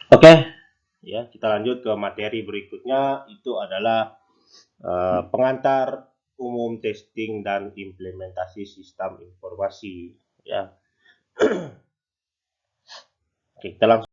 Oke, ya kita lanjut ke materi berikutnya. Itu adalah pengantar umum testing dan implementasi sistem informasi. Ya, oke, kita langsung.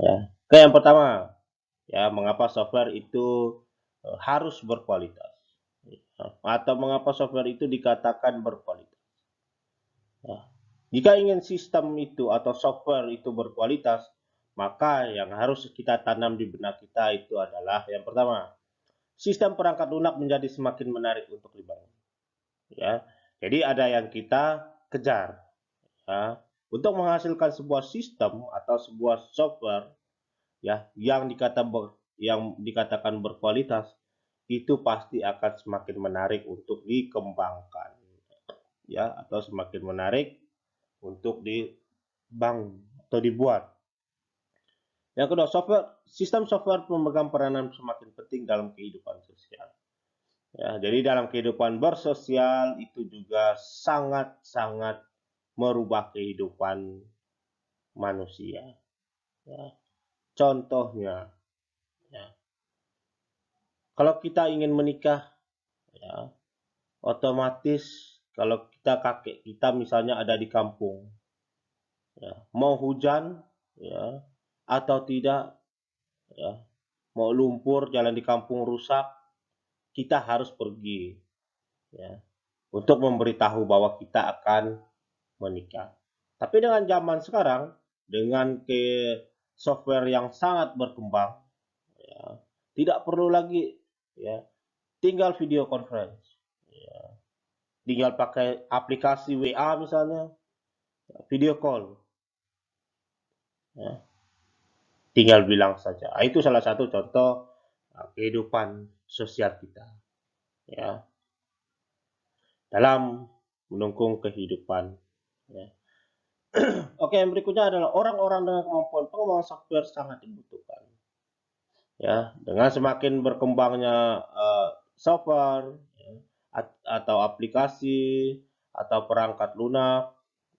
Ya. Oke, yang pertama, ya mengapa software itu harus berkualitas? Ya, atau mengapa software itu dikatakan berkualitas? Ya. Jika ingin sistem itu atau software itu berkualitas, maka yang harus kita tanam di benak kita itu adalah yang pertama, sistem perangkat lunak menjadi semakin menarik untuk dibangun. Ya, jadi ada yang kita kejar. Ya, untuk menghasilkan sebuah sistem atau sebuah software ya yang dikatakan berkualitas itu pasti akan semakin menarik untuk dikembangkan ya atau semakin menarik untuk dibangun atau dibuat. Yang kedua, sistem software memegang peranan semakin penting dalam kehidupan sosial. Ya, jadi dalam kehidupan bersosial itu juga sangat-sangat merubah kehidupan manusia. Ya. Contohnya, ya, kalau kita ingin menikah, ya, otomatis kalau kita kakek kita misalnya ada di kampung, ya, mau hujan, ya, atau tidak, ya, mau lumpur, jalan di kampung rusak, kita harus pergi, ya, untuk memberitahu bahwa kita akan menikah. Tapi dengan zaman sekarang, dengan ke software yang sangat berkembang, ya, tidak perlu lagi, ya, tinggal video conference, ya, tinggal pakai aplikasi WA misalnya, video call, ya, tinggal bilang saja. Itu salah satu contoh kehidupan sosial kita, ya, dalam mendukung kehidupan. Ya. Oke, yang berikutnya adalah orang-orang dengan kemampuan pengembangan software sangat dibutuhkan. Ya, dengan semakin berkembangnya software, ya, atau aplikasi atau atau perangkat lunak,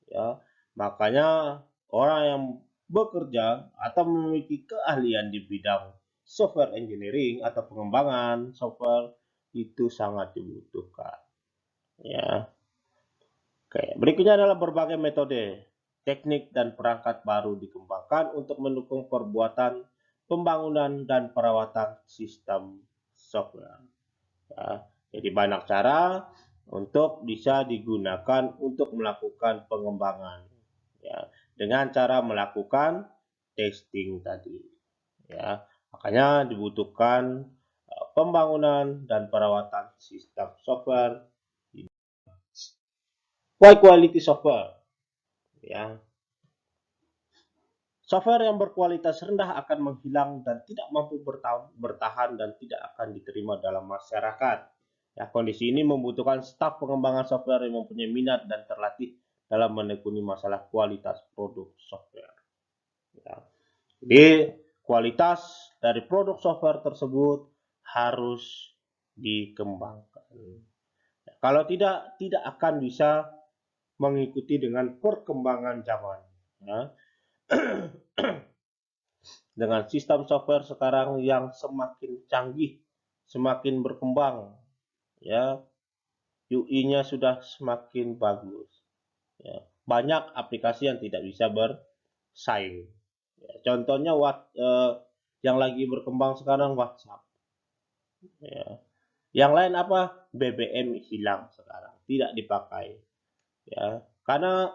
ya. Makanya orang yang bekerja atau memiliki keahlian di bidang software engineering atau pengembangan software itu sangat dibutuhkan, ya. Oke, berikutnya adalah berbagai metode, teknik dan perangkat baru dikembangkan untuk mendukung perbuatan pembangunan dan perawatan sistem software. Ya, jadi banyak cara untuk bisa digunakan untuk melakukan pengembangan, ya, dengan cara melakukan testing tadi, ya. Makanya dibutuhkan pembangunan dan perawatan sistem software, high quality software, ya. Software yang berkualitas rendah akan menghilang dan tidak mampu bertahan dan tidak akan diterima dalam masyarakat. Ya, kondisi ini membutuhkan staf pengembangan software yang mempunyai minat dan terlatih dalam menekuni masalah kualitas produk software. Ya. Jadi kualitas dari produk software tersebut harus dikembangkan. Ya, kalau tidak akan bisa mengikuti dengan perkembangan zaman. Ya. Dengan sistem software sekarang yang semakin canggih, semakin berkembang, ya, UI-nya sudah semakin bagus. Ya. Banyak aplikasi yang tidak bisa bersaing. Ya, contohnya yang lagi berkembang sekarang WhatsApp. Ya. Yang lain apa? BBM hilang sekarang, tidak dipakai. Ya, karena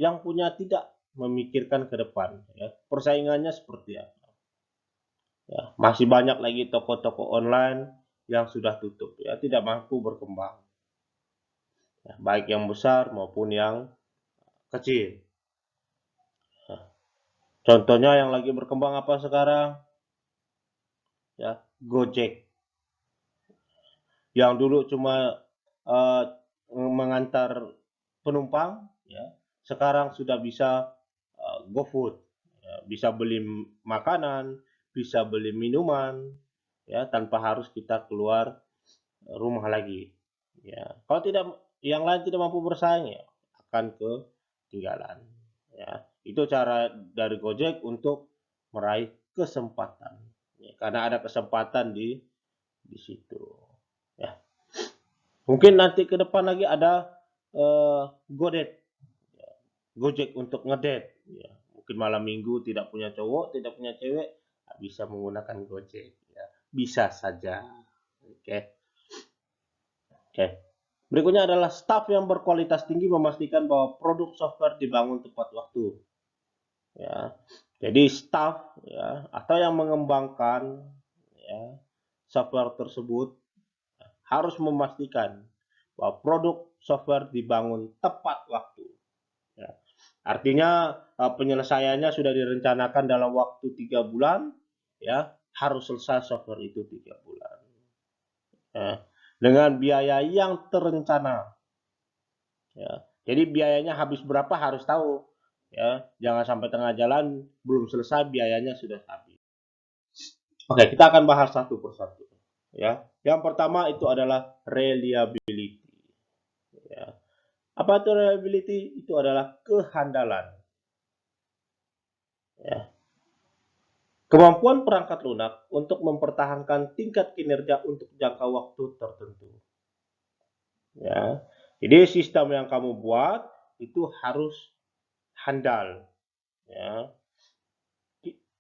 yang punya tidak memikirkan ke depan. Ya. Persaingannya seperti apa? Ya, masih banyak lagi toko-toko online yang sudah tutup, ya, tidak mampu berkembang. Ya, baik yang besar maupun yang kecil. Ya, contohnya yang lagi berkembang apa sekarang? Ya, Gojek. Yang dulu cuma mengantar penumpang, ya, sekarang sudah bisa GoFood, ya, bisa beli makanan, bisa beli minuman, ya, tanpa harus kita keluar rumah lagi. Ya, kalau tidak yang lain tidak mampu bersaing, ya akan ketinggalan. Ya, itu cara dari Gojek untuk meraih kesempatan. Ya, karena ada kesempatan di situ. Ya, mungkin nanti ke depan lagi ada Godet, ya, Gojek untuk ngedate. Ya, mungkin malam minggu tidak punya cowok, tidak punya cewek, bisa menggunakan Gojek. Ya, bisa saja. Oke. Oke. Berikutnya adalah staf yang berkualitas tinggi memastikan bahwa produk software dibangun tepat waktu. Ya. Jadi staf, ya, atau yang mengembangkan, ya, software tersebut harus memastikan bahwa produk software dibangun tepat waktu. Ya. Artinya penyelesaiannya sudah direncanakan dalam waktu 3 bulan, ya, harus selesai software itu 3 bulan. Ya. Dengan biaya yang terencana. Ya. Jadi biayanya habis berapa harus tahu, ya. Jangan sampai tengah jalan belum selesai biayanya sudah habis. Oke, kita akan bahas satu persatu, ya. Yang pertama itu adalah reliability, ya. Apa itu reliability? Itu adalah kehandalan, ya. Kemampuan perangkat lunak untuk mempertahankan tingkat kinerja untuk jangka waktu tertentu, ya. Jadi sistem yang kamu buat itu harus handal, ya.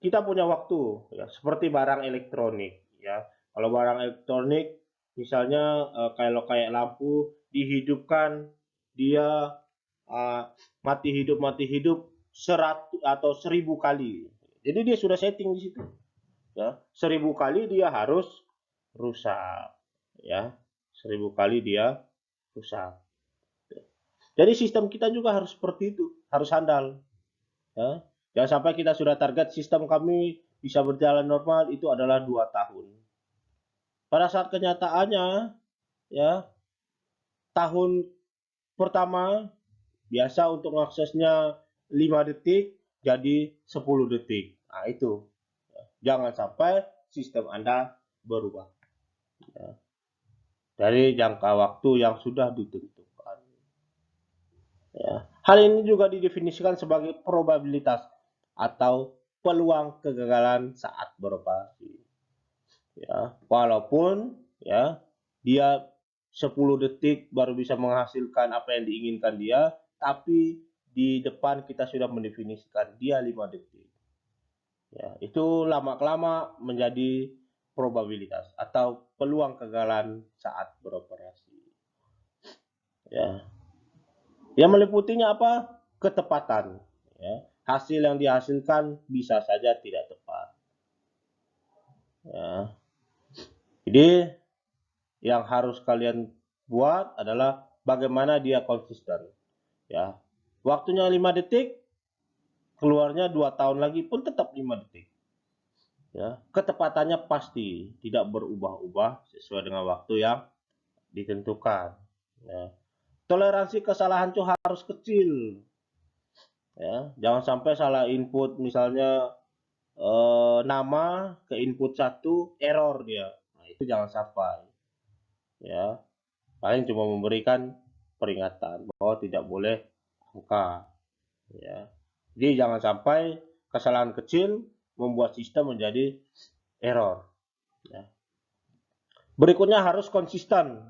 Kita punya waktu, ya, seperti barang elektronik, ya. Kalau barang elektronik misalnya kalau kayak lampu dihidupkan, dia mati hidup 100 atau 1000 kali. Jadi dia sudah setting di situ, ya. 1000 kali dia harus rusak, ya. 1000 kali dia rusak. Jadi sistem kita juga harus seperti itu, harus handal, ya. Jangan sampai kita sudah target sistem kami bisa berjalan normal itu adalah 2 tahun. Pada saat kenyataannya, ya, tahun pertama biasa untuk aksesnya 5 detik jadi 10 detik. Nah, itu. Jangan sampai sistem Anda berubah, ya, dari jangka waktu yang sudah ditentukan. Ya. Hal ini juga didefinisikan sebagai probabilitas atau peluang kegagalan saat beroperasi. Ya, walaupun ya dia 10 detik baru bisa menghasilkan apa yang diinginkan dia, tapi di depan kita sudah mendefinisikan dia 5 detik. Ya, itu lama-kelama menjadi probabilitas atau peluang kegagalan saat beroperasi. Ya, yang meliputinya apa? Ketepatan. Ya, hasil yang dihasilkan bisa saja tidak tepat. Ya, jadi yang harus kalian buat adalah bagaimana dia konsisten. Ya, waktunya 5 detik, keluarnya 2 tahun lagi pun tetap 5 detik. Ya, ketepatannya pasti tidak berubah-ubah sesuai dengan waktu yang ditentukan. Ya. Toleransi kesalahan itu harus kecil. Ya, jangan sampai salah input misalnya nama ke input satu error dia. Nah, itu jangan sampai. Ya, paling cuma memberikan peringatan bahwa tidak boleh angka. Ya. Jadi jangan sampai kesalahan kecil membuat sistem menjadi error. Ya. Berikutnya harus konsisten.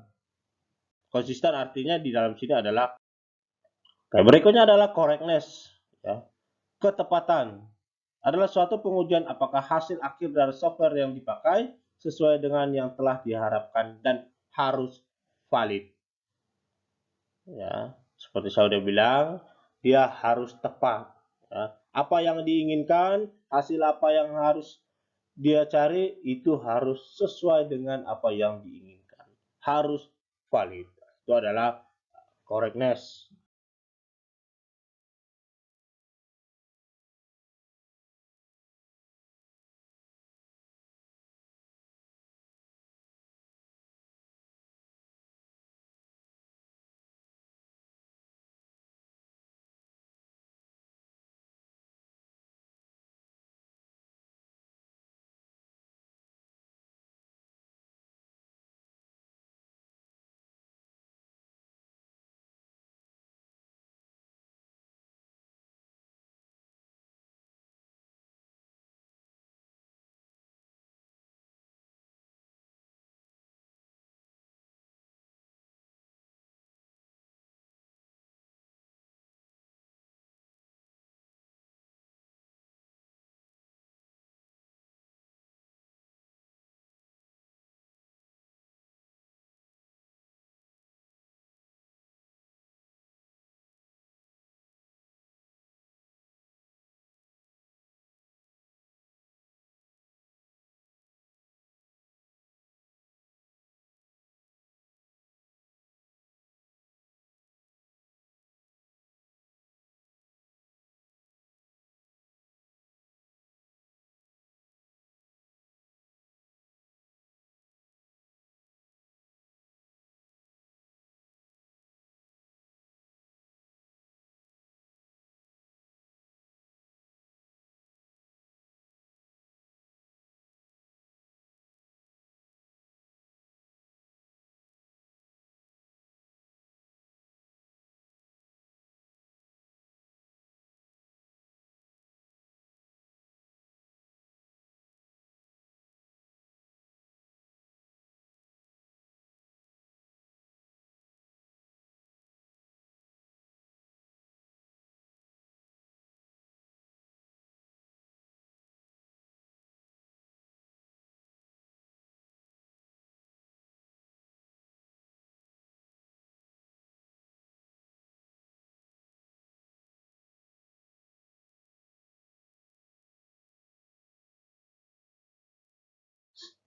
Konsisten artinya di dalam sini adalah berikutnya adalah correctness. Ya. Ketepatan adalah suatu pengujian apakah hasil akhir dari software yang dipakai sesuai dengan yang telah diharapkan dan harus valid. Ya, seperti saya sudah bilang, dia harus tepat. Ya. Apa yang diinginkan, hasil apa yang harus dia cari itu harus sesuai dengan apa yang diinginkan. Harus valid. Itu adalah correctness.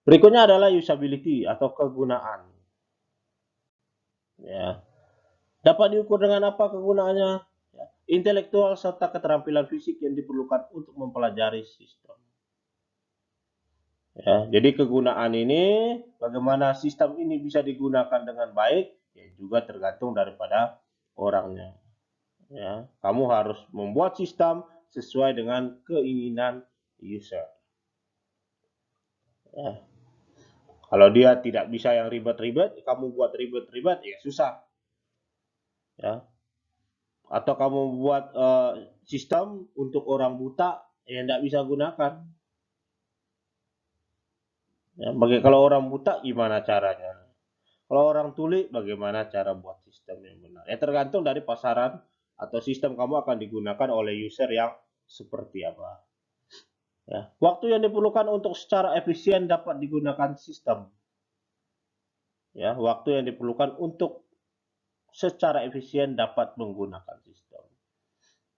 Berikutnya adalah usability atau kegunaan. Ya. Dapat diukur dengan apa kegunaannya? Ya. Intelektual serta keterampilan fisik yang diperlukan untuk mempelajari sistem. Ya, jadi kegunaan ini, bagaimana sistem ini bisa digunakan dengan baik, ya juga tergantung daripada orangnya. Ya, kamu harus membuat sistem sesuai dengan keinginan user. Ya. Kalau dia tidak bisa yang ribet-ribet, kamu buat ribet-ribet, ya susah. Ya. Atau kamu buat sistem untuk orang buta yang tidak bisa gunakan. Ya, kalau orang buta gimana caranya? Kalau orang tuli bagaimana cara buat sistem yang benar? Ya tergantung dari pasaran atau sistem kamu akan digunakan oleh user yang seperti apa. Ya, waktu yang diperlukan untuk secara efisien dapat digunakan sistem. Ya, waktu yang diperlukan untuk secara efisien dapat menggunakan sistem.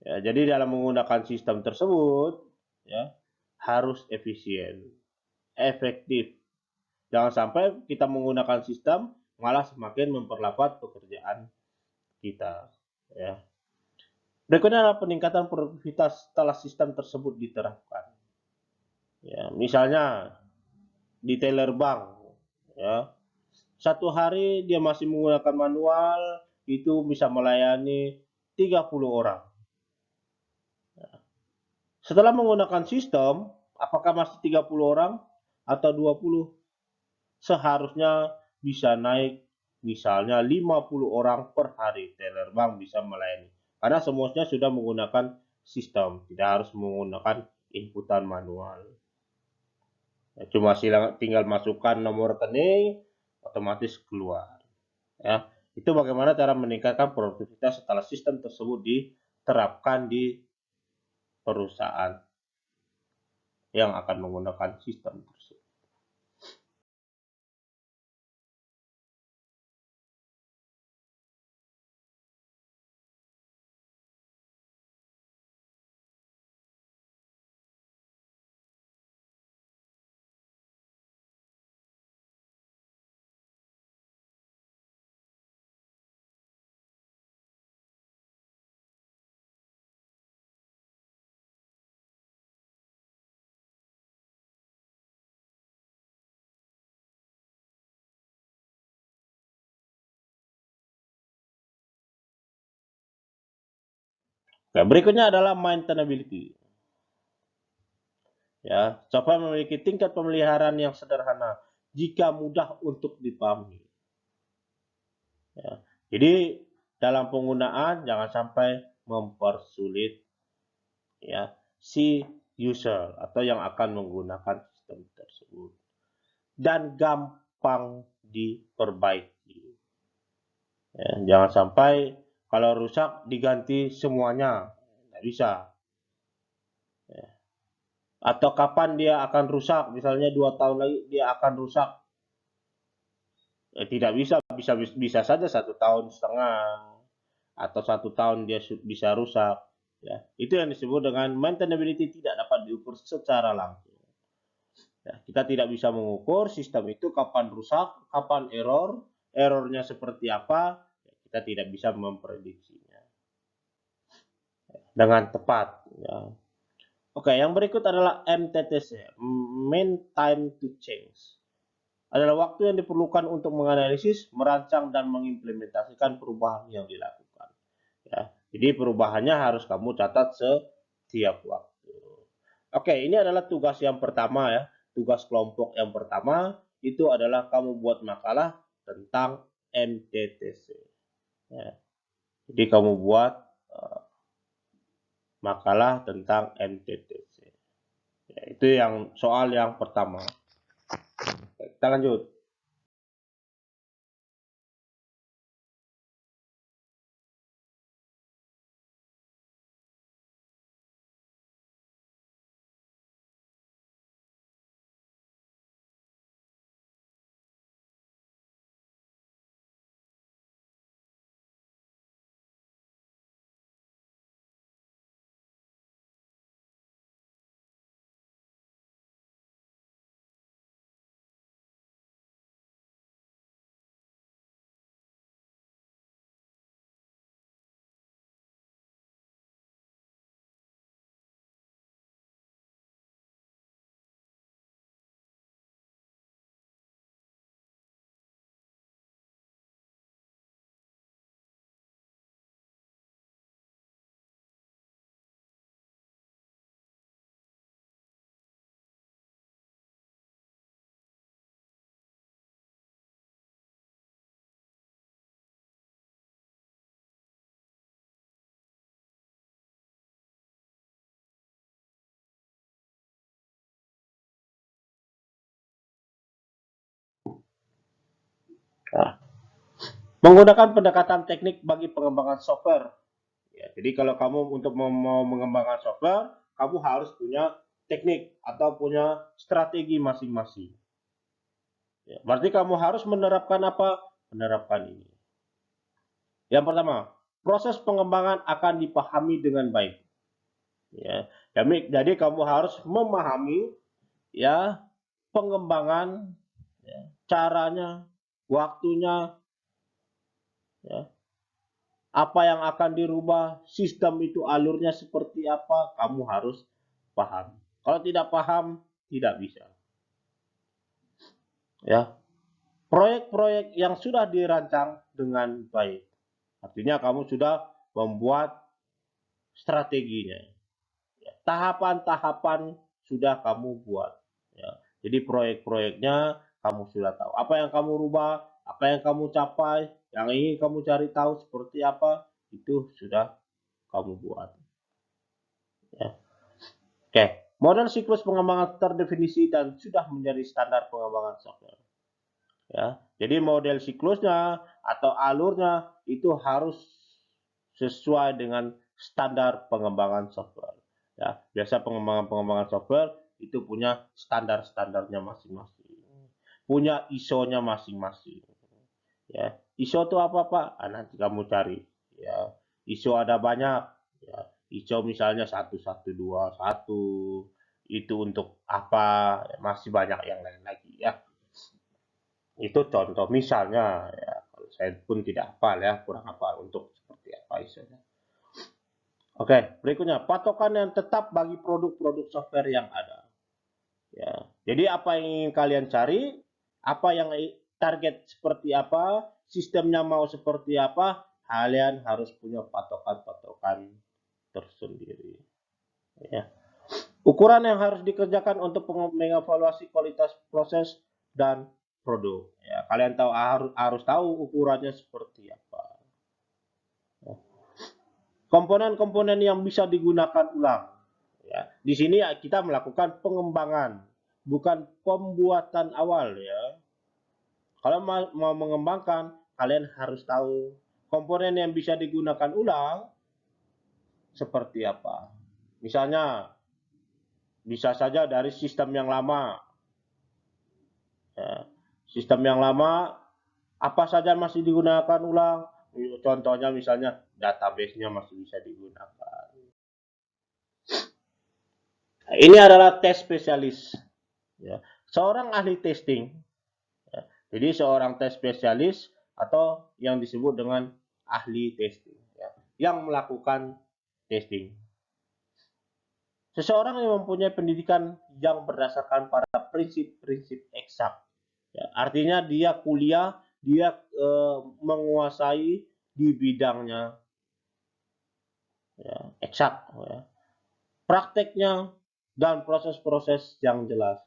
Ya, jadi dalam menggunakan sistem tersebut, ya harus efisien, efektif. Jangan sampai kita menggunakan sistem malah semakin memperlambat pekerjaan kita. Ya. Berikutnya adalah peningkatan produktivitas setelah sistem tersebut diterapkan. Ya, misalnya di teller bank, ya, satu hari dia masih menggunakan manual, itu bisa melayani 30 orang. Setelah menggunakan sistem, apakah masih 30 orang atau 20? Seharusnya bisa naik misalnya 50 orang per hari teller bank bisa melayani. Karena semuanya sudah menggunakan sistem, tidak harus menggunakan inputan manual. Ya, cuma tinggal masukkan nomor rekening, otomatis keluar. Ya, itu bagaimana cara meningkatkan produktivitas setelah sistem tersebut diterapkan di perusahaan yang akan menggunakan sistem tersebut. Oke, berikutnya adalah maintainability. Ya, software memiliki tingkat pemeliharaan yang sederhana jika mudah untuk dipahami. Ya, jadi dalam penggunaan jangan sampai mempersulit ya si user atau yang akan menggunakan sistem tersebut dan gampang diperbaiki. Ya, jangan sampai kalau rusak diganti semuanya, tidak bisa. Ya. Atau kapan dia akan rusak, misalnya 2 tahun lagi dia akan rusak, tidak bisa saja 1,5 tahun atau 1 tahun dia bisa rusak. Ya, itu yang disebut dengan maintainability tidak dapat diukur secara langsung. Ya, kita tidak bisa mengukur sistem itu kapan rusak, kapan errornya seperti apa, ya, kita tidak bisa memprediksinya dengan tepat. Ya. Oke, yang berikut adalah MTTC, Mean Time to Change. Adalah waktu yang diperlukan untuk menganalisis, merancang, dan mengimplementasikan perubahan yang dilakukan. Ya, jadi perubahannya harus kamu catat setiap waktu. Oke, ini adalah tugas yang pertama ya. Tugas kelompok yang pertama itu adalah kamu buat makalah tentang MTTC. Ya. Jadi kamu buat makalah tentang MTTC. Ya, itu yang soal yang pertama. Kita lanjut. Nah, menggunakan pendekatan teknik bagi pengembangan software. Ya, jadi kalau kamu untuk mau mengembangkan software, kamu harus punya teknik atau punya strategi masing-masing. Ya, berarti kamu harus menerapkan apa? Menerapkan ini. Yang pertama, proses pengembangan akan dipahami dengan baik. Ya, jadi kamu harus memahami ya pengembangan, ya, caranya, waktunya, ya, apa yang akan dirubah, sistem itu alurnya seperti apa, kamu harus paham. Kalau tidak paham, tidak bisa. Ya, proyek-proyek yang sudah dirancang dengan baik, artinya kamu sudah membuat strateginya. Ya, tahapan-tahapan sudah kamu buat. Ya, jadi proyek-proyeknya kamu sudah tahu. Apa yang kamu rubah, apa yang kamu capai, yang ingin kamu cari tahu seperti apa, itu sudah kamu buat. Ya. Oke, model siklus pengembangan terdefinisi dan sudah menjadi standar pengembangan software. Ya, jadi model siklusnya atau alurnya itu harus sesuai dengan standar pengembangan software. Ya, biasa pengembangan software itu punya standar-standarnya masing-masing, punya ISO-nya masing-masing. Ya, ISO itu apa Pak? Ah, nanti kamu cari. Ya, ISO ada banyak. Ya, ISO misalnya 1121 itu untuk apa? Masih banyak yang lain lagi ya. Itu contoh misalnya ya. Kalau saya pun tidak hafal ya, kurang hafal untuk seperti apa ISO-nya. Oke, berikutnya patokan yang tetap bagi produk-produk software yang ada. Ya, jadi apa yang ingin kalian cari, apa yang target seperti apa, sistemnya mau seperti apa, kalian harus punya patokan-patokan tersendiri. Ya. Ukuran yang harus dikerjakan untuk mengevaluasi kualitas proses dan produk. Ya, kalian tahu harus tahu ukurannya seperti apa. Ya. Komponen-komponen yang bisa digunakan ulang. Ya, di sini kita melakukan pengembangan, bukan pembuatan awal ya. Kalau mau mengembangkan, kalian harus tahu komponen yang bisa digunakan ulang seperti apa. Misalnya, bisa saja dari sistem yang lama. Ya, sistem yang lama, apa saja masih digunakan ulang. Contohnya misalnya, database-nya masih bisa digunakan. Ini adalah tes spesialis. Ya. Seorang ahli testing. Ya. Jadi seorang tes spesialis atau yang disebut dengan ahli testing. Ya. Yang melakukan testing. Seseorang yang mempunyai pendidikan yang berdasarkan pada prinsip-prinsip eksak. Ya. Artinya dia kuliah, dia menguasai di bidangnya. Ya. Eksak. Ya. Prakteknya dan proses-proses yang jelas.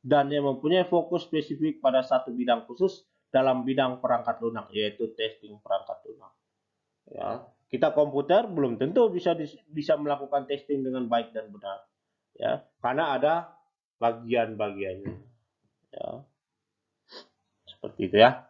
Dan yang mempunyai fokus spesifik pada satu bidang khusus dalam bidang perangkat lunak, yaitu testing perangkat lunak. Ya, kita komputer belum tentu bisa melakukan testing dengan baik dan benar, ya, karena ada bagian-bagiannya, ya, seperti itu ya.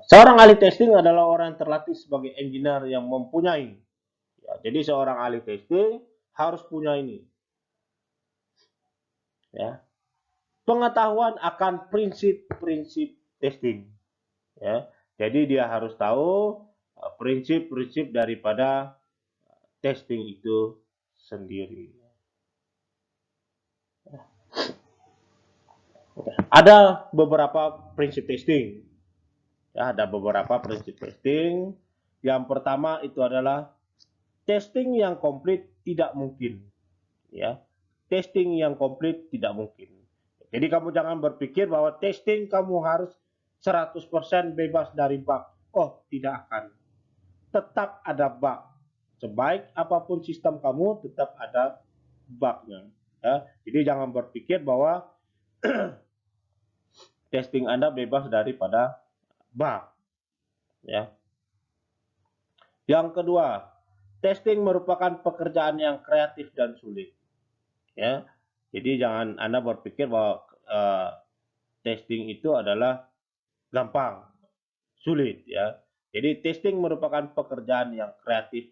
Seorang ahli testing adalah orang yang terlatih sebagai engineer yang mempunyai. Ya, jadi seorang ahli testing harus punya ini. Ya, pengetahuan akan prinsip-prinsip testing. Ya, jadi dia harus tahu prinsip-prinsip daripada testing itu sendiri. Ada beberapa prinsip testing. Ya, ada beberapa prinsip testing. Yang pertama itu adalah testing yang komplit tidak mungkin. Ya, testing yang komplit tidak mungkin. Jadi kamu jangan berpikir bahwa testing kamu harus 100% bebas dari bug. Oh, tidak akan. Tetap ada bug. Sebaik apapun sistem kamu, tetap ada bugnya. Ya, jadi jangan berpikir bahwa testing Anda bebas daripada bug. Ya. Yang kedua, testing merupakan pekerjaan yang kreatif dan sulit. Ya, jadi jangan Anda berpikir bahwa testing itu adalah gampang, sulit. Ya, jadi testing merupakan pekerjaan yang kreatif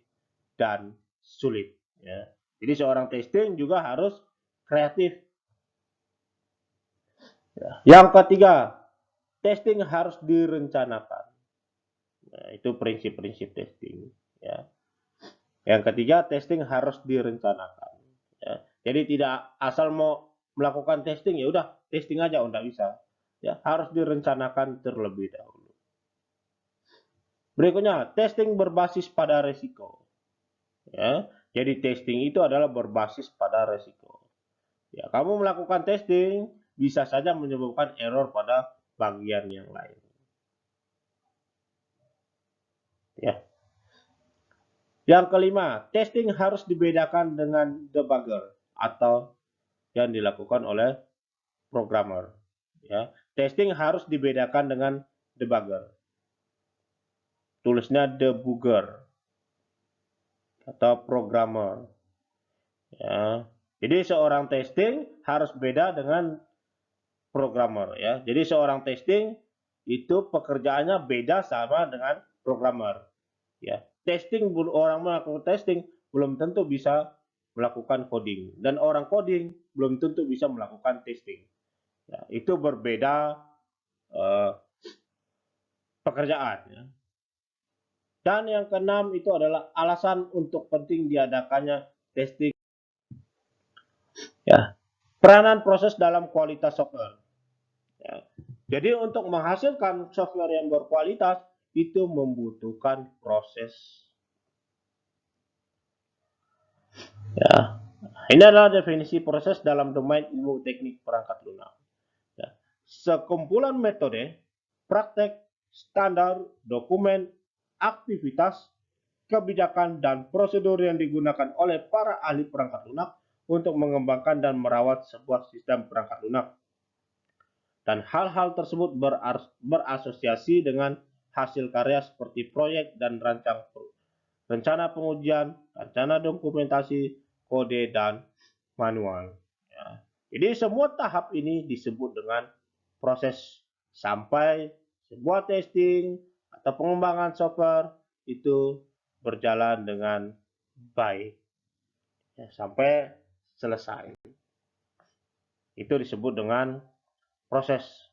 dan sulit. Ya, jadi seorang testing juga harus kreatif. Ya. Yang ketiga, testing harus direncanakan. Nah, itu prinsip-prinsip testing. Ya. Yang ketiga, testing harus direncanakan. Ya. Jadi tidak asal mau melakukan testing, ya udah testing aja, enggak bisa. Ya, harus direncanakan terlebih dahulu. Berikutnya, testing berbasis pada resiko. Ya, jadi testing itu adalah berbasis pada resiko. Ya, kamu melakukan testing bisa saja menyebabkan error pada bagian yang lain. Ya. Yang kelima, testing harus dibedakan dengan debugger atau yang dilakukan oleh programmer. Ya, testing harus dibedakan dengan debugger. Tulisnya debugger atau programmer. Ya, jadi seorang testing harus beda dengan programmer. Ya, jadi seorang testing itu pekerjaannya beda sama dengan programmer. Ya, testing orang melakukan testing belum tentu bisa melakukan coding dan orang coding belum tentu bisa melakukan testing. Ya, itu berbeda pekerjaan. Ya. Dan yang keenam itu adalah alasan untuk penting diadakannya testing. Ya, peranan proses dalam kualitas software. Ya. Jadi untuk menghasilkan software yang berkualitas itu membutuhkan proses. Ya, ini adalah definisi proses dalam domain ilmu teknik perangkat lunak. Ya. Sekumpulan metode, praktek, standar, dokumen, aktivitas, kebijakan, dan prosedur yang digunakan oleh para ahli perangkat lunak untuk mengembangkan dan merawat sebuah sistem perangkat lunak. Dan hal-hal tersebut berasosiasi dengan hasil karya seperti proyek dan rencana pengujian, rencana dokumentasi, kode, dan manual. Ya. Jadi semua tahap ini disebut dengan proses sampai sebuah testing atau pengembangan software itu berjalan dengan baik ya, sampai selesai. Itu disebut dengan proses.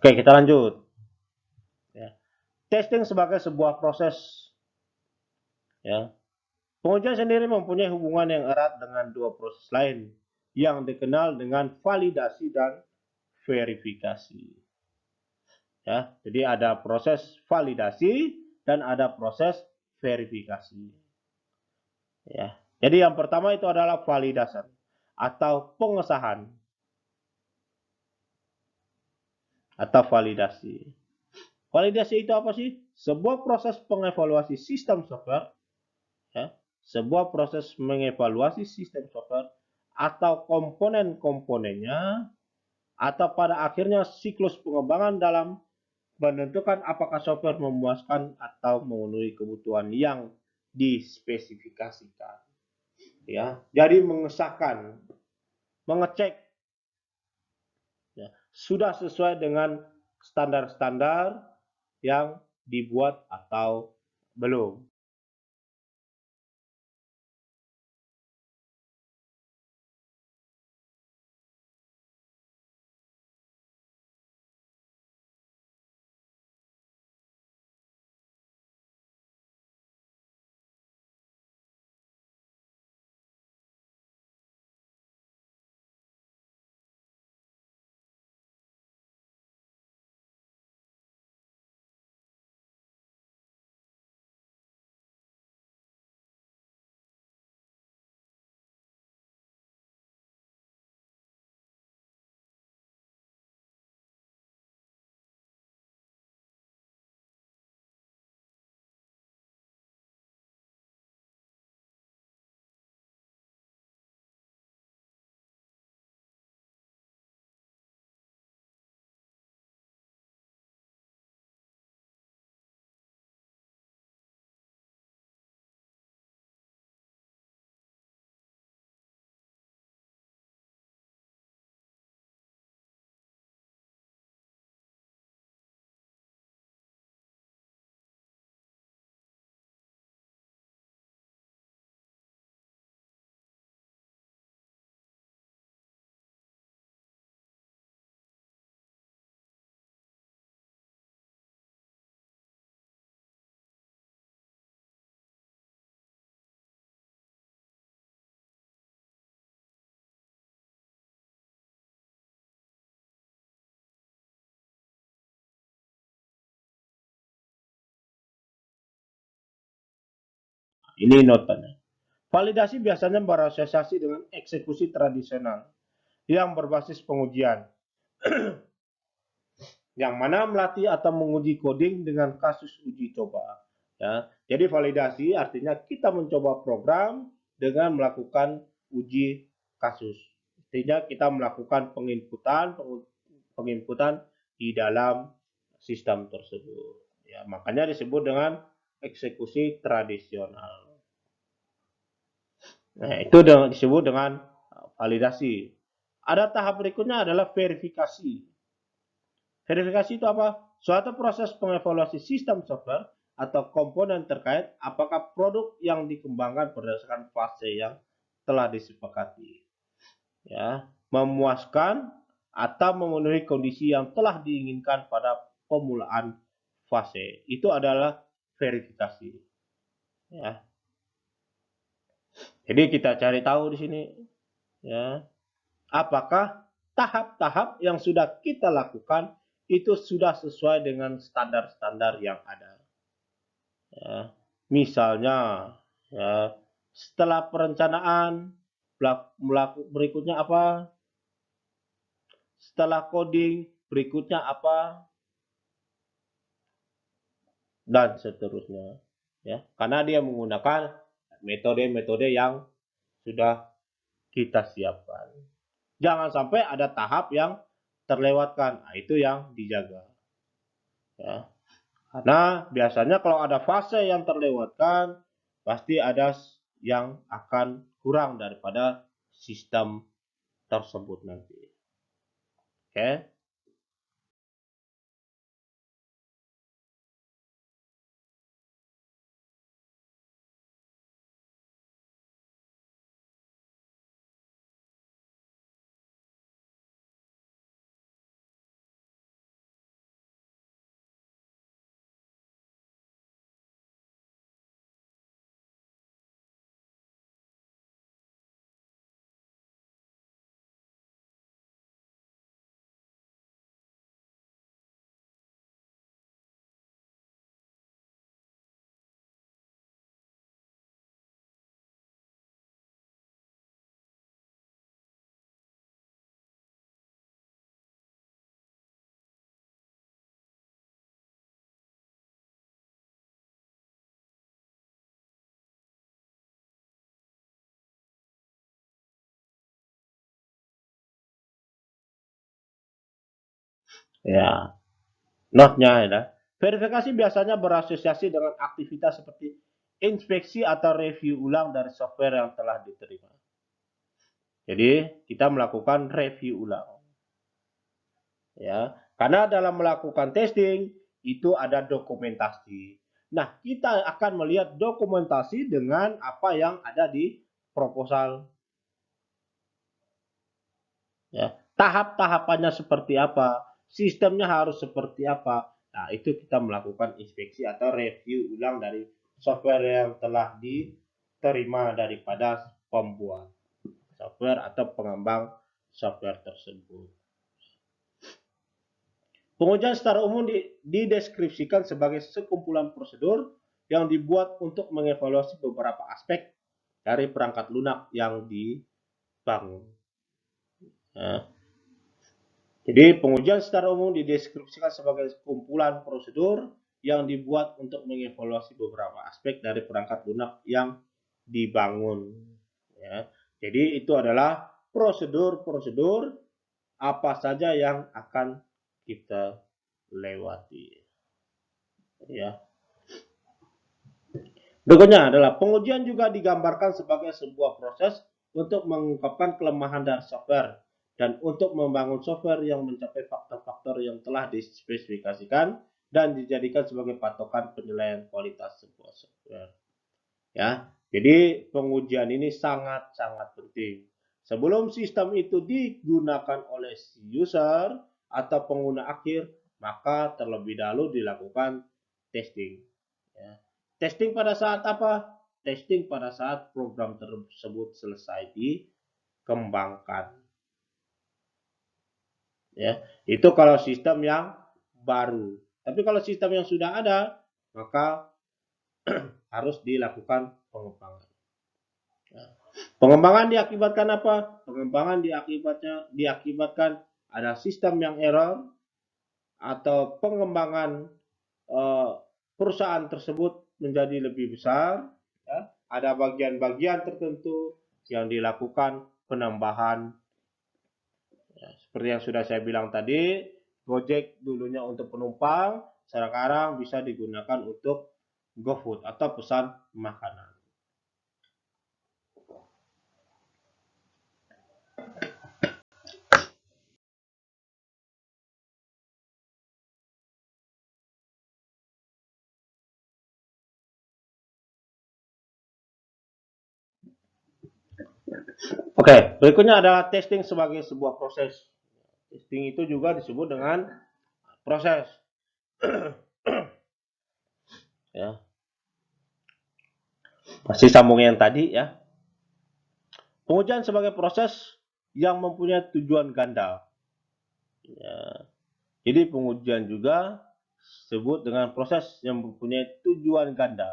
Oke, kita lanjut. Ya. Testing sebagai sebuah proses. Ya. Pengujian sendiri mempunyai hubungan yang erat dengan dua proses lain yang dikenal dengan validasi dan verifikasi. Ya, jadi ada proses validasi dan ada proses verifikasi. Ya. Jadi yang pertama itu adalah validasi atau pengesahan atau validasi. Validasi itu apa sih? Sebuah proses pengevaluasi sistem software, ya, sebuah proses mengevaluasi sistem software atau komponen-komponennya, atau pada akhirnya siklus pengembangan dalam menentukan apakah software memuaskan atau memenuhi kebutuhan yang dispesifikasikan. Ya, jadi mengesahkan, mengecek, ya, sudah sesuai dengan standar-standar yang dibuat atau belum. Ini notanya. Validasi biasanya berasosiasi dengan eksekusi tradisional yang berbasis pengujian, yang mana melatih atau menguji coding dengan kasus uji coba. Ya, jadi validasi artinya kita mencoba program dengan melakukan uji kasus. Artinya kita melakukan penginputan di dalam sistem tersebut. Ya, makanya disebut dengan eksekusi tradisional. Nah, itu disebut dengan validasi. Ada tahap berikutnya adalah verifikasi. Verifikasi itu apa? Suatu proses pengevaluasi sistem software atau komponen terkait apakah produk yang dikembangkan berdasarkan fase yang telah disepakati, ya, memuaskan atau memenuhi kondisi yang telah diinginkan pada pemulaan fase. Itu adalah verifikasi, ya. Jadi kita cari tahu di sini, ya, apakah tahap-tahap yang sudah kita lakukan itu sudah sesuai dengan standar-standar yang ada. Ya. Misalnya, ya, setelah perencanaan, berikutnya apa? Setelah coding, berikutnya apa? Dan seterusnya. Ya, karena dia menggunakan metode-metode yang sudah kita siapkan. Jangan sampai ada tahap yang terlewatkan. Nah, itu yang dijaga. Ya. Karena biasanya kalau ada fase yang terlewatkan, pasti ada yang akan kurang daripada sistem tersebut nanti. Oke. Ya, notnya ya. Verifikasi biasanya berasosiasi dengan aktivitas seperti inspeksi atau review ulang dari software yang telah diterima. Jadi, kita melakukan review ulang. Ya, karena dalam melakukan testing itu ada dokumentasi. Nah, kita akan melihat dokumentasi dengan apa yang ada di proposal. Ya, tahap-tahapannya seperti apa, sistemnya harus seperti apa. Nah, itu kita melakukan inspeksi atau review ulang dari software yang telah diterima daripada pembuat software atau pengembang software tersebut. Pengujian secara umum dideskripsikan sebagai sekumpulan prosedur yang dibuat untuk mengevaluasi beberapa aspek dari perangkat lunak yang dibangun. Nah, jadi pengujian secara umum dideskripsikan sebagai kumpulan prosedur yang dibuat untuk mengevaluasi beberapa aspek dari perangkat lunak yang dibangun. Ya. Jadi itu adalah prosedur-prosedur apa saja yang akan kita lewati. Ya. Berikutnya adalah pengujian juga digambarkan sebagai sebuah proses untuk mengungkapkan kelemahan dari software dan untuk membangun software yang mencapai faktor-faktor yang telah dispesifikasikan dan dijadikan sebagai patokan penilaian kualitas sebuah software. Ya, jadi pengujian ini sangat-sangat penting. Sebelum sistem itu digunakan oleh si user atau pengguna akhir, maka terlebih dahulu dilakukan testing. Ya. Testing pada saat apa? Testing pada saat program tersebut selesai dikembangkan. Ya, itu kalau sistem yang baru. Tapi kalau sistem yang sudah ada, maka harus dilakukan pengembangan. Ya. Pengembangan diakibatkan apa? Pengembangan diakibatkan ada sistem yang error atau pengembangan perusahaan tersebut menjadi lebih besar. Ya. Ada bagian-bagian tertentu yang dilakukan penambahan. Ya, seperti yang sudah saya bilang tadi, Gojek dulunya untuk penumpang, sekarang bisa digunakan untuk GoFood atau pesan makanan. Oke, berikutnya adalah testing sebagai sebuah proses. Testing itu juga disebut dengan proses. Ya, masih sambung yang tadi ya. Pengujian sebagai proses yang mempunyai tujuan ganda. Ya. Jadi pengujian juga disebut dengan proses yang mempunyai tujuan ganda.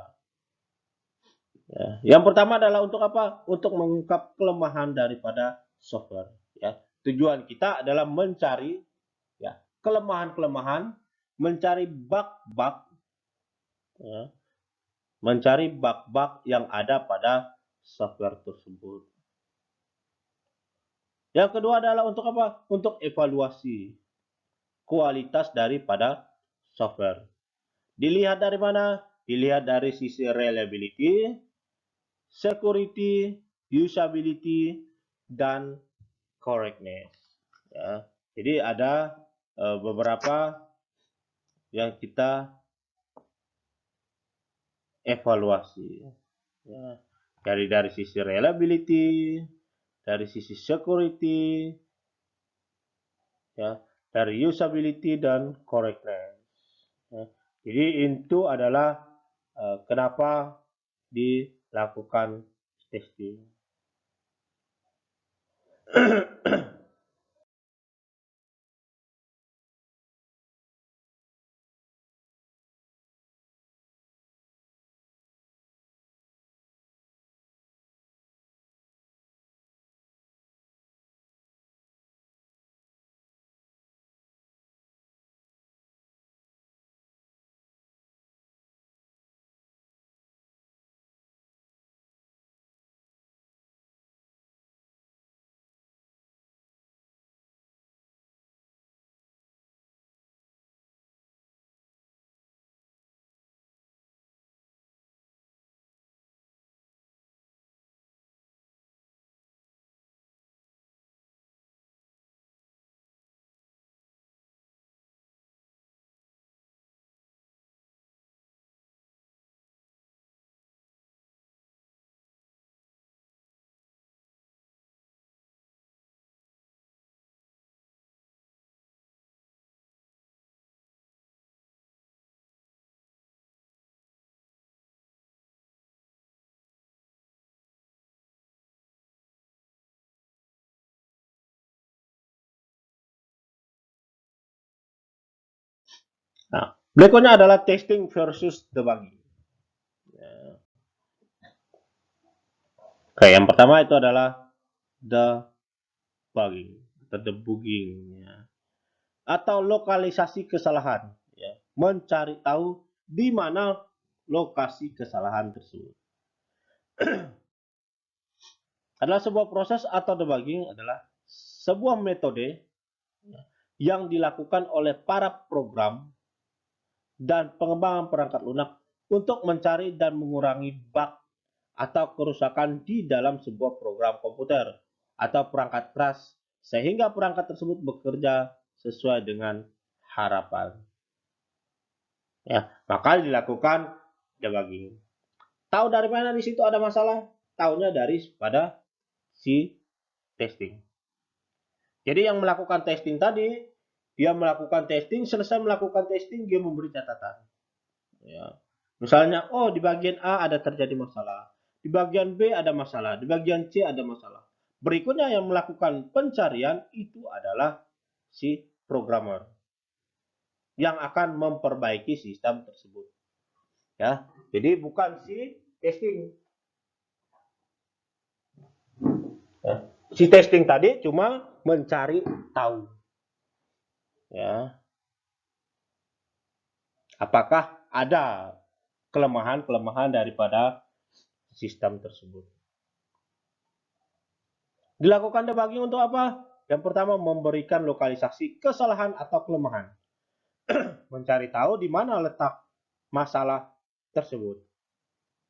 Ya. Yang pertama adalah untuk apa? Untuk mengungkap kelemahan daripada software. Ya. Tujuan kita adalah mencari ya kelemahan-kelemahan, mencari bug-bug, ya, mencari bug-bug yang ada pada software tersebut. Yang kedua adalah untuk apa? Untuk evaluasi kualitas daripada software. Dilihat dari mana? Dilihat dari sisi reliability, security, usability, dan correctness. Ya. Jadi ada beberapa yang kita evaluasi. Ya. Dari sisi reliability, dari sisi security, ya, dari usability dan correctness. Ya. Jadi itu adalah kenapa dilakukan testing. Nah, berikutnya adalah testing versus debugging. Ya. Oke, yang pertama itu adalah debugging atau debugging, ya. Atau lokalisasi kesalahan, ya. Mencari tahu di mana lokasi kesalahan tersebut. Adalah sebuah proses atau debugging adalah sebuah metode yang dilakukan oleh para program dan pengembangan perangkat lunak untuk mencari dan mengurangi bug atau kerusakan di dalam sebuah program komputer atau perangkat keras sehingga perangkat tersebut bekerja sesuai dengan harapan. Ya, maka dilakukan debugging. Tahu dari mana di situ ada masalah? Tahunya dari pada si testing. Jadi yang melakukan testing tadi, dia melakukan testing, selesai melakukan testing, dia memberi catatan. Ya. Misalnya, oh di bagian A ada terjadi masalah, di bagian B ada masalah, di bagian C ada masalah. Berikutnya yang melakukan pencarian itu adalah si programmer yang akan memperbaiki sistem tersebut. Ya, jadi bukan si testing. Ya. Si testing tadi cuma mencari tahu. Ya, apakah ada kelemahan-kelemahan daripada sistem tersebut. Dilakukan debugging untuk apa? Yang pertama, memberikan lokalisasi kesalahan atau kelemahan. Mencari tahu di mana letak masalah tersebut.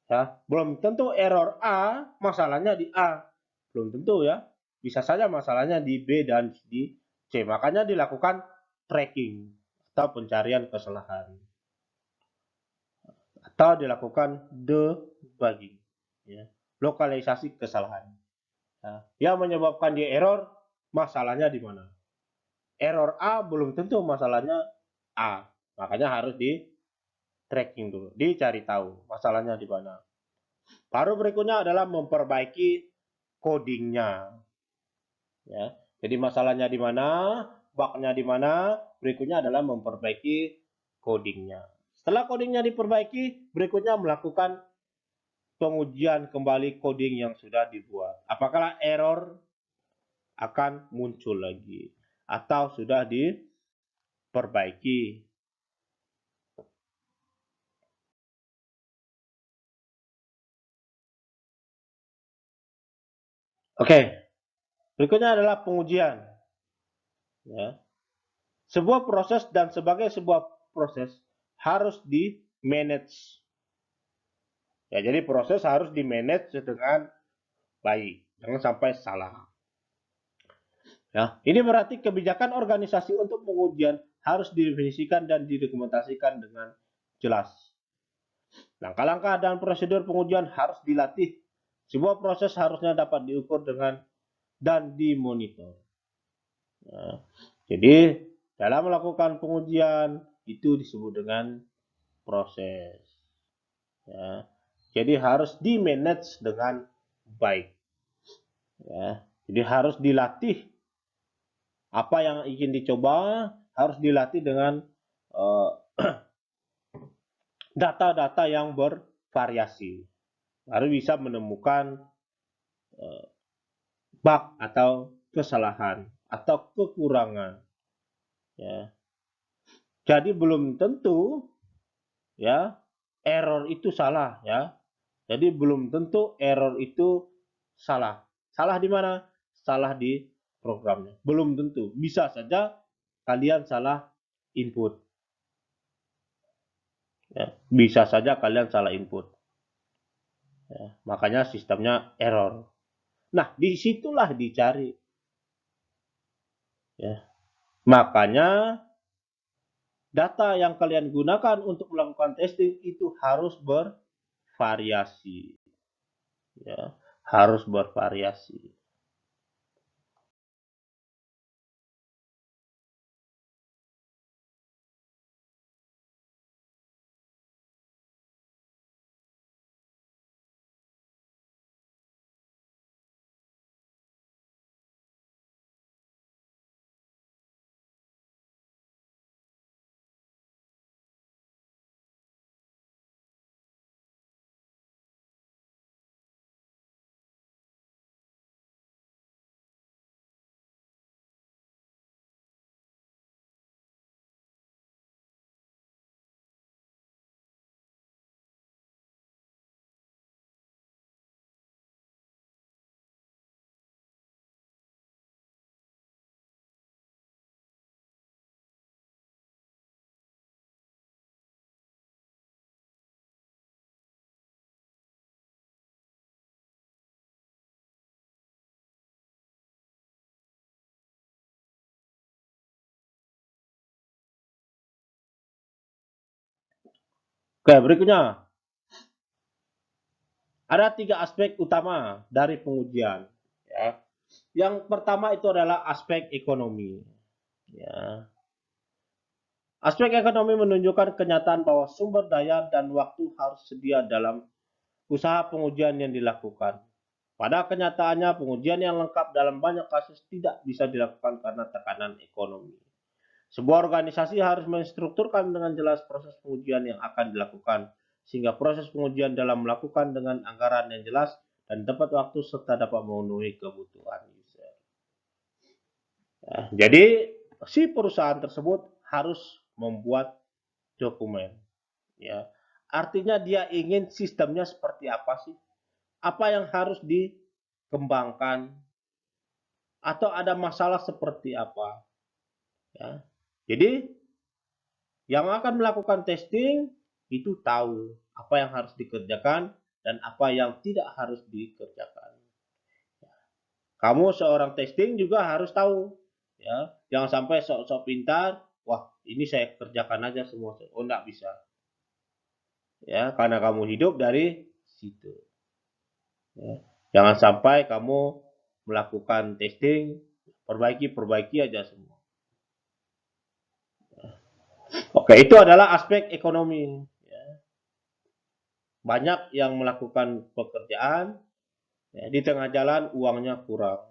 Ya, belum tentu error A, masalahnya di A. Belum tentu ya. Bisa saja masalahnya di B dan di C. Makanya dilakukan tracking atau pencarian kesalahan. Atau dilakukan debugging. Ya. Lokalisasi kesalahan. Nah, yang menyebabkan dia error, masalahnya di mana? Error A belum tentu masalahnya A. Makanya harus di tracking dulu, dicari tahu masalahnya di mana. Baru berikutnya adalah memperbaiki codingnya. Ya. Jadi masalahnya di mana, bugnya di mana, berikutnya adalah memperbaiki codingnya. Setelah codingnya diperbaiki, berikutnya melakukan pengujian kembali coding yang sudah dibuat. Apakah error akan muncul lagi atau sudah diperbaiki. Oke, berikutnya adalah pengujian. Ya. Sebuah proses dan sebagai sebuah proses harus di manage. Ya, jadi proses harus di manage dengan baik, jangan sampai salah. Ya, ini berarti kebijakan organisasi untuk pengujian harus didefinisikan dan didokumentasikan dengan jelas. Langkah-langkah dan prosedur pengujian harus dilatih. Sebuah proses harusnya dapat diukur dengan dan dimonitor. Ya. Jadi dalam melakukan pengujian itu disebut dengan proses. Ya. Jadi harus di manage dengan baik. Ya. Jadi harus dilatih apa yang ingin dicoba harus dilatih dengan data-data yang bervariasi. Baru bisa menemukan bug atau kesalahan atau kekurangan. Ya. Jadi belum tentu ya error itu salah ya. Jadi belum tentu error itu salah. Salah di mana? Salah di programnya. Belum tentu. Bisa saja kalian salah input. Ya. Bisa saja kalian salah input. Ya. Makanya sistemnya error. Nah, disitulah dicari. Ya. Makanya data yang kalian gunakan untuk melakukan testing itu harus bervariasi. Ya. Harus bervariasi. Oke, berikutnya. Ada 3 aspek utama dari pengujian. Ya. Yang pertama itu adalah aspek ekonomi. Ya. Aspek ekonomi menunjukkan kenyataan bahwa sumber daya dan waktu harus sedia dalam usaha pengujian yang dilakukan. Pada kenyataannya, pengujian yang lengkap dalam banyak kasus tidak bisa dilakukan karena tekanan ekonomi. Sebuah organisasi harus menstrukturkan dengan jelas proses pengujian yang akan dilakukan, sehingga proses pengujian dalam melakukan dengan anggaran yang jelas dan tepat waktu serta dapat memenuhi kebutuhan user. Ya, jadi si perusahaan tersebut harus membuat dokumen. Ya, artinya dia ingin sistemnya seperti apa sih? Apa yang harus dikembangkan? Atau ada masalah seperti apa? Ya, jadi yang akan melakukan testing itu tahu apa yang harus dikerjakan dan apa yang tidak harus dikerjakan. Kamu seorang testing juga harus tahu, ya, jangan sampai sok-sok pintar, wah ini saya kerjakan aja semua, oh enggak bisa, ya, karena kamu hidup dari situ. Ya. Jangan sampai kamu melakukan testing, perbaiki aja semua. Oke, itu adalah aspek ekonomi. Ya. Banyak yang melakukan pekerjaan, ya, di tengah jalan uangnya kurang.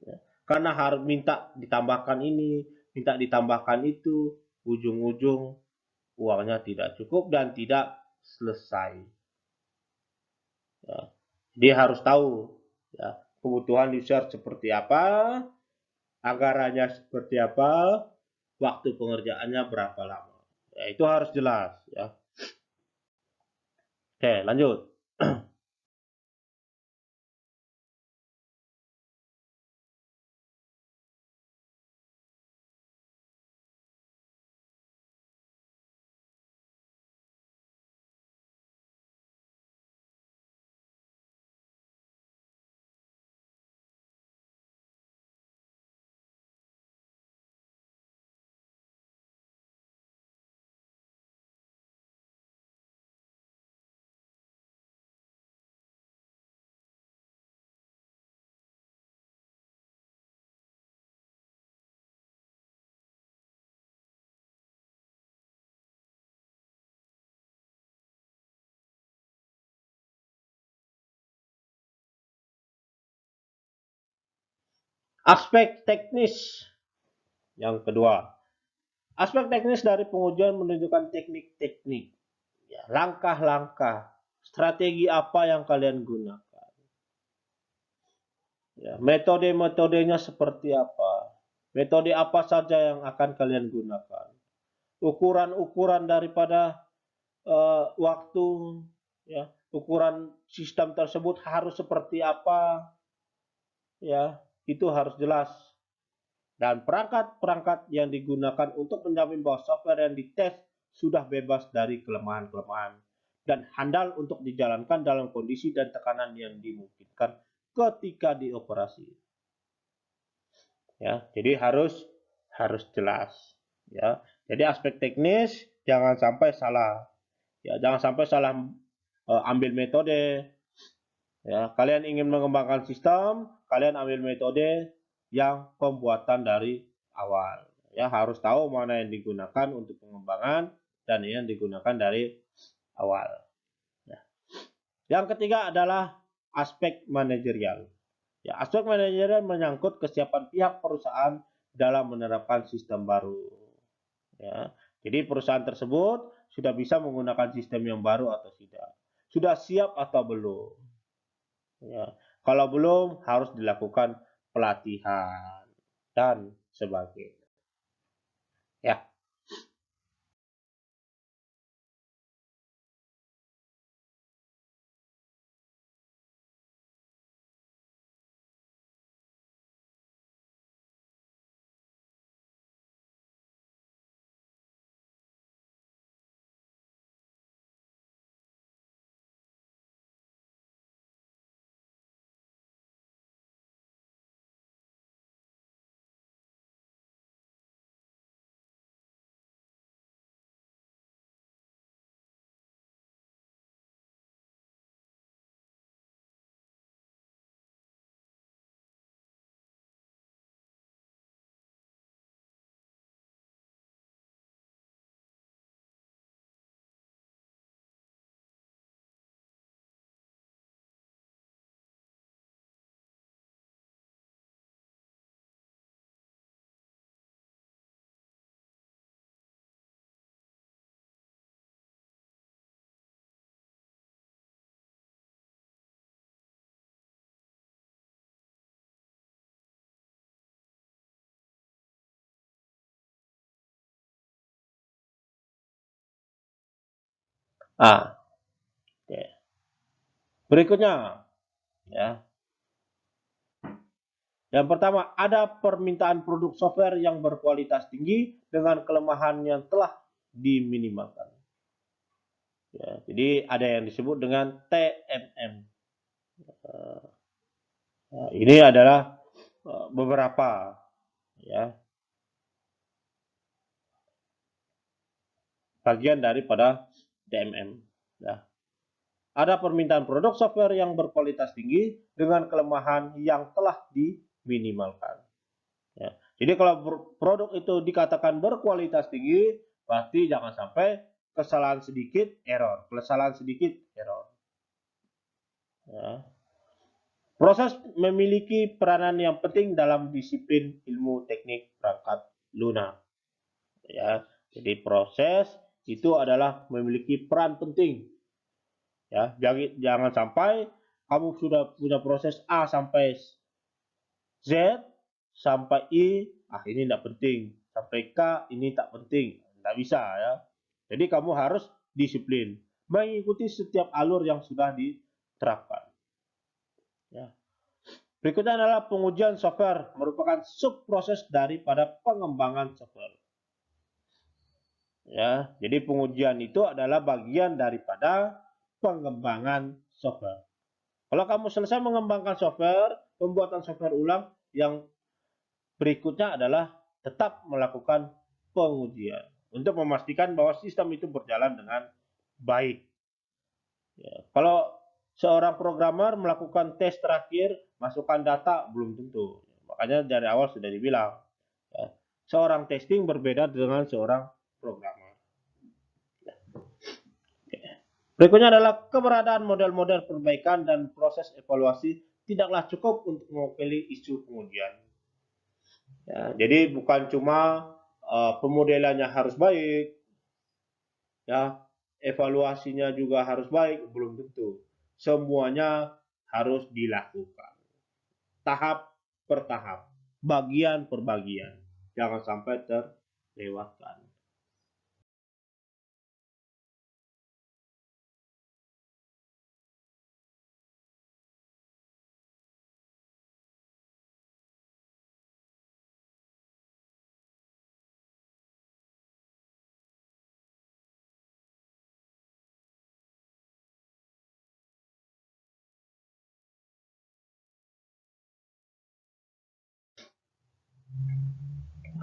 Ya. Karena harus minta ditambahkan ini, minta ditambahkan itu, ujung-ujung uangnya tidak cukup dan tidak selesai. Ya. Dia harus tahu, ya, kebutuhan user seperti apa, anggarannya seperti apa, waktu pengerjaannya berapa lama. Ya, itu harus jelas. Ya. Oke, lanjut. Aspek teknis yang kedua. Aspek teknis dari pengujian menunjukkan teknik-teknik, ya, langkah-langkah, strategi apa yang kalian gunakan. Ya, metode-metodenya seperti apa. Metode apa saja yang akan kalian gunakan. Ukuran-ukuran daripada waktu, ya, ukuran sistem tersebut harus seperti apa, ya, itu harus jelas. Dan perangkat-perangkat yang digunakan untuk menjamin bahwa software yang dites sudah bebas dari kelemahan-kelemahan dan handal untuk dijalankan dalam kondisi dan tekanan yang dimungkinkan ketika dioperasi. Ya, jadi harus jelas. Ya, jadi aspek teknis jangan sampai salah. Ya, jangan sampai salah ambil metode. Ya, kalian ingin mengembangkan sistem, kalian ambil metode yang pembuatan dari awal. Ya, harus tahu mana yang digunakan untuk pengembangan dan yang digunakan dari awal. Ya. Yang ketiga adalah aspek manajerial. Ya, aspek manajerial menyangkut kesiapan pihak perusahaan dalam menerapkan sistem baru. Ya, jadi perusahaan tersebut sudah bisa menggunakan sistem yang baru atau tidak. Sudah siap atau belum. Ya. Kalau belum, harus dilakukan pelatihan dan sebagainya. Ya. Ah, oke. Berikutnya, ya. Yang pertama, ada permintaan produk software yang berkualitas tinggi dengan kelemahan yang telah diminimalkan. Ya, jadi ada yang disebut dengan TMM. Ini adalah beberapa, ya, bagian daripada TMM. Ya. Ada permintaan produk software yang berkualitas tinggi dengan kelemahan yang telah diminimalkan. Ya. Jadi kalau produk itu dikatakan berkualitas tinggi, pasti jangan sampai kesalahan sedikit error, kesalahan sedikit error. Ya. Proses memiliki peranan yang penting dalam disiplin ilmu teknik perangkat lunak. Ya, jadi proses itu adalah memiliki peran penting. Ya, jangan sampai kamu sudah punya proses A sampai Z sampai I, ini tidak penting. Sampai K ini tak penting. Tidak bisa ya. Jadi kamu harus disiplin. Mengikuti setiap alur yang sudah diterapkan. Ya. Berikutnya adalah pengujian software. Merupakan subproses daripada pengembangan software. Ya, jadi pengujian itu adalah bagian daripada pengembangan software. Kalau kamu selesai mengembangkan software, pembuatan software ulang, yang berikutnya adalah tetap melakukan pengujian untuk memastikan bahwa sistem itu berjalan dengan baik. Ya, kalau seorang programmer melakukan tes terakhir, masukkan data belum tentu. Makanya dari awal sudah dibilang, ya, seorang testing berbeda dengan seorang programmer. Berikutnya adalah keberadaan model-model perbaikan dan proses evaluasi tidaklah cukup untuk mewakili isu pengujian. Ya, jadi bukan cuma pemodelannya harus baik, ya, evaluasinya juga harus baik, belum tentu. Semuanya harus dilakukan tahap per tahap, bagian per bagian, jangan sampai terlewatkan.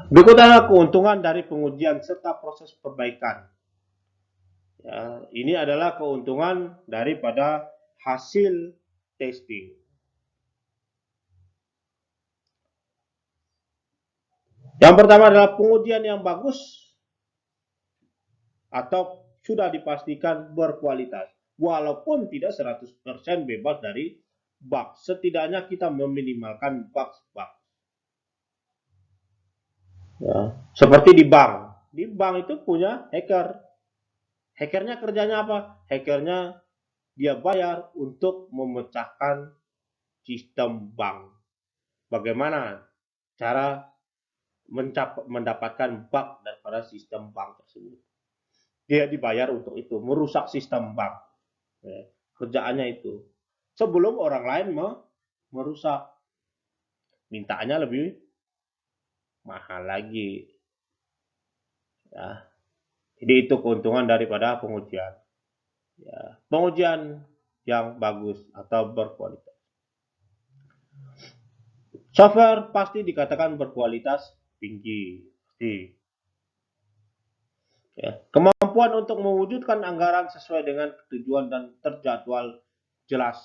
Berikut adalah keuntungan dari pengujian serta proses perbaikan. Ya, ini adalah keuntungan daripada hasil testing. Yang pertama adalah pengujian yang bagus atau sudah dipastikan berkualitas. Walaupun tidak 100% bebas dari bug, setidaknya kita meminimalkan bug-bug. Ya. Seperti di bank. Di bank itu punya hacker. Hackernya kerjanya apa? Hackernya dia bayar untuk memecahkan sistem bank. Bagaimana cara mendapatkan bug daripada sistem bank tersebut? Dia dibayar untuk itu, merusak sistem bank. Ya, kerjaannya itu. Sebelum orang lain merusak, mintanya lebih mahal lagi. Ya. Jadi itu keuntungan daripada pengujian. Ya, pengujian yang bagus atau berkualitas. Software pasti dikatakan berkualitas tinggi. Pasti. Ya. Kemampuan untuk mewujudkan anggaran sesuai dengan tujuan dan terjadwal jelas.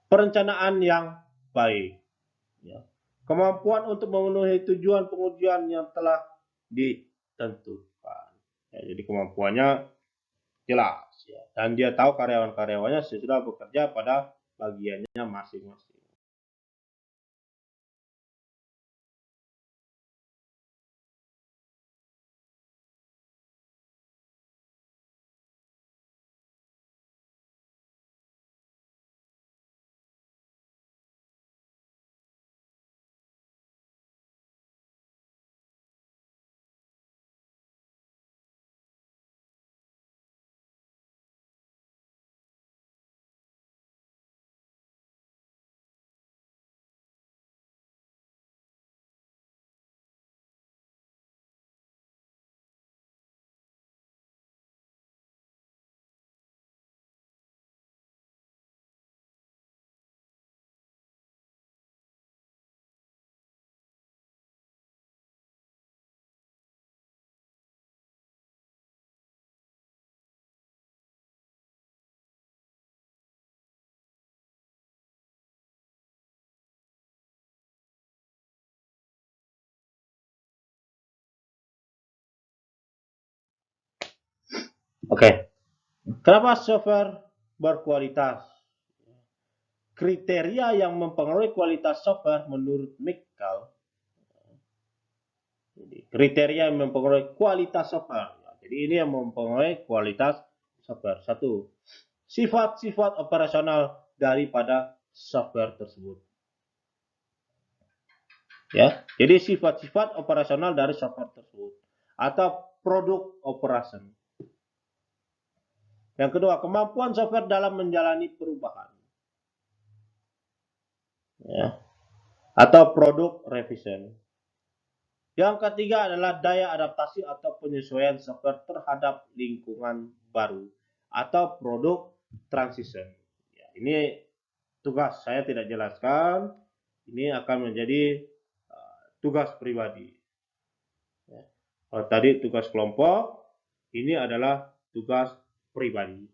Perencanaan yang baik. Ya. Kemampuan untuk memenuhi tujuan pengujian yang telah ditentukan. Ya, jadi kemampuannya jelas. Ya. Dan dia tahu karyawan-karyawannya sudah bekerja pada bagiannya masing-masing. Oke, kenapa software berkualitas? Kriteria yang mempengaruhi kualitas software menurut Michael. Kriteria yang mempengaruhi kualitas software. Jadi ini yang mempengaruhi kualitas software. Satu, sifat-sifat operasional daripada software tersebut. Ya, jadi sifat-sifat operasional dari software tersebut atau produk operation. Yang kedua, kemampuan software dalam menjalani perubahan. Ya, atau produk revision. Yang ketiga adalah daya adaptasi atau penyesuaian software terhadap lingkungan baru atau produk transition. Ya, ini tugas saya tidak jelaskan. Ini akan menjadi tugas pribadi. Ya. Kalau tadi tugas kelompok, ini adalah tugas pribadi.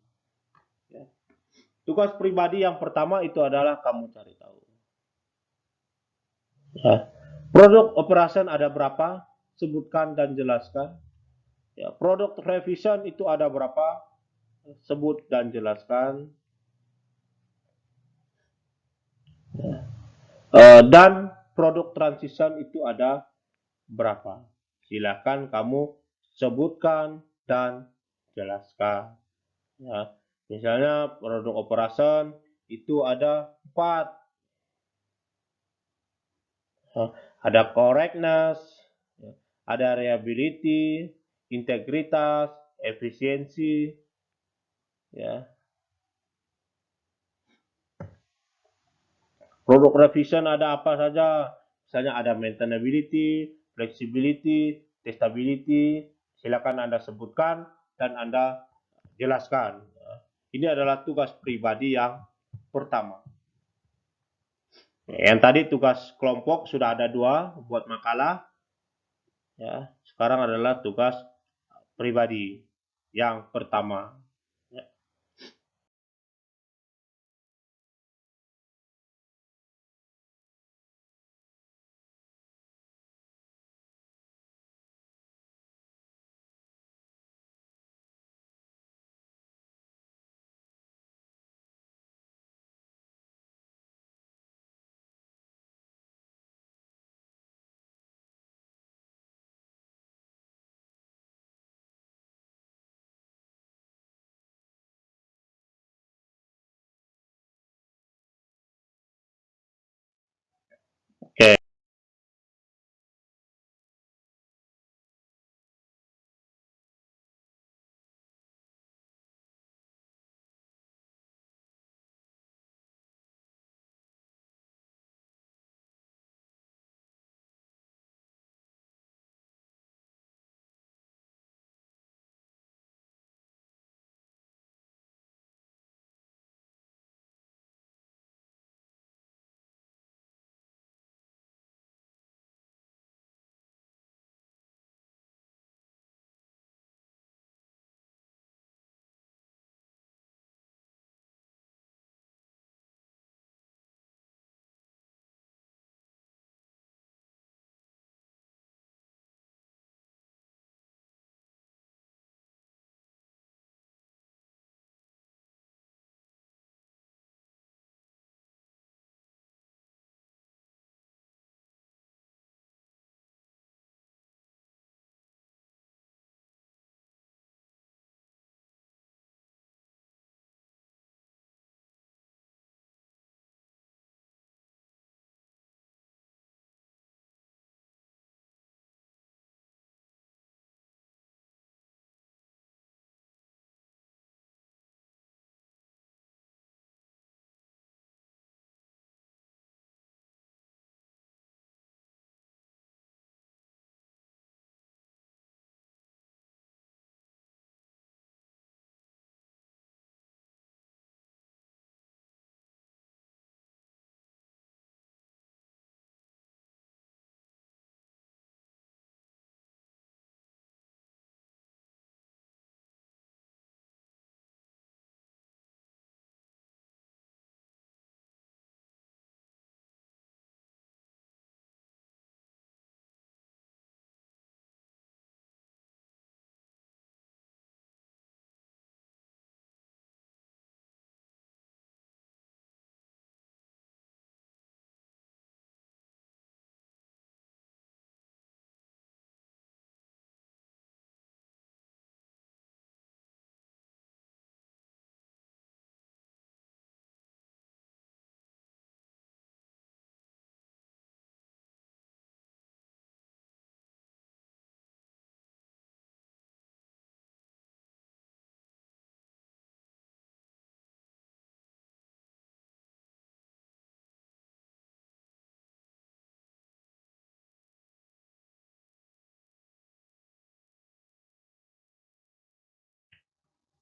Ya. Tugas pribadi yang pertama itu adalah kamu cari tahu. Ya. Produk operation ada berapa? Sebutkan dan jelaskan. Ya, produk revision itu ada berapa? Sebut dan jelaskan. Ya. Dan produk transition itu ada berapa? Silakan kamu sebutkan dan jelaskan. Ya. Misalnya produk operation itu ada 4. Ada correctness, ada reliability, integritas, efisiensi, ya. Produk revision ada apa saja? Misalnya ada maintainability, flexibility, testability. Silakan Anda sebutkan dan Anda jelaskan. Ini adalah tugas pribadi yang pertama. Yang tadi tugas kelompok sudah ada 2 buat makalah. Ya, sekarang adalah tugas pribadi yang pertama.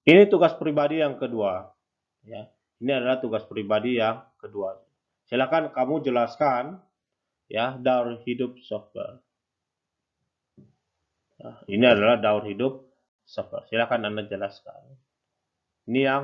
Ini tugas pribadi yang kedua. Ya, ini adalah tugas pribadi yang kedua. Silakan kamu jelaskan ya daur hidup software. Nah, ini adalah daur hidup software. Silakan Anda jelaskan. Ini yang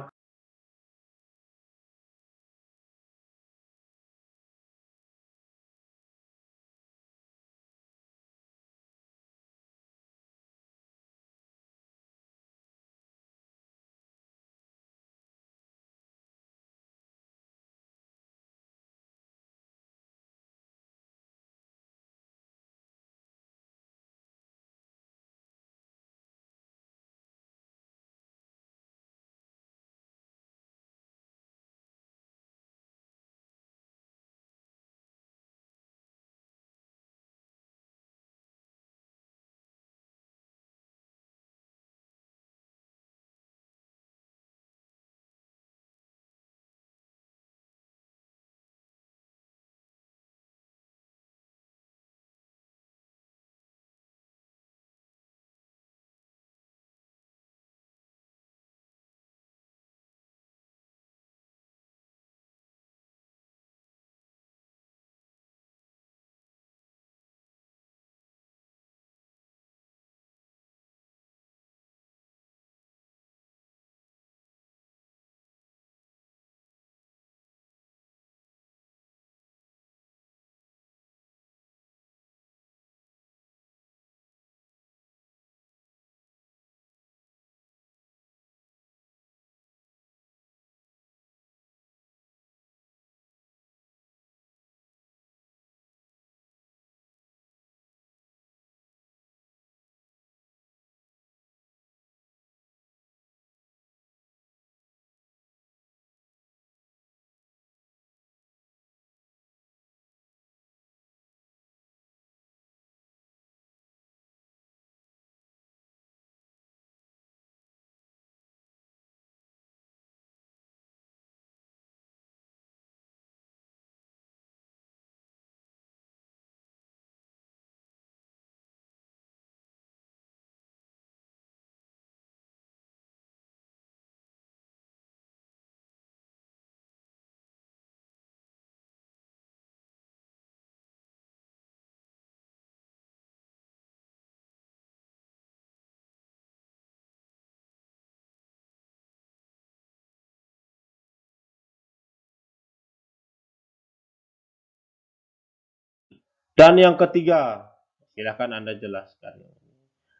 dan yang ketiga, silakan Anda jelaskan.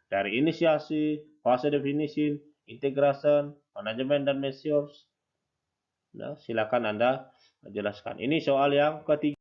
Dari inisiasi, fase definisi, integration, manajemen dan measures. Nah, silakan Anda jelaskan. Ini soal yang ketiga.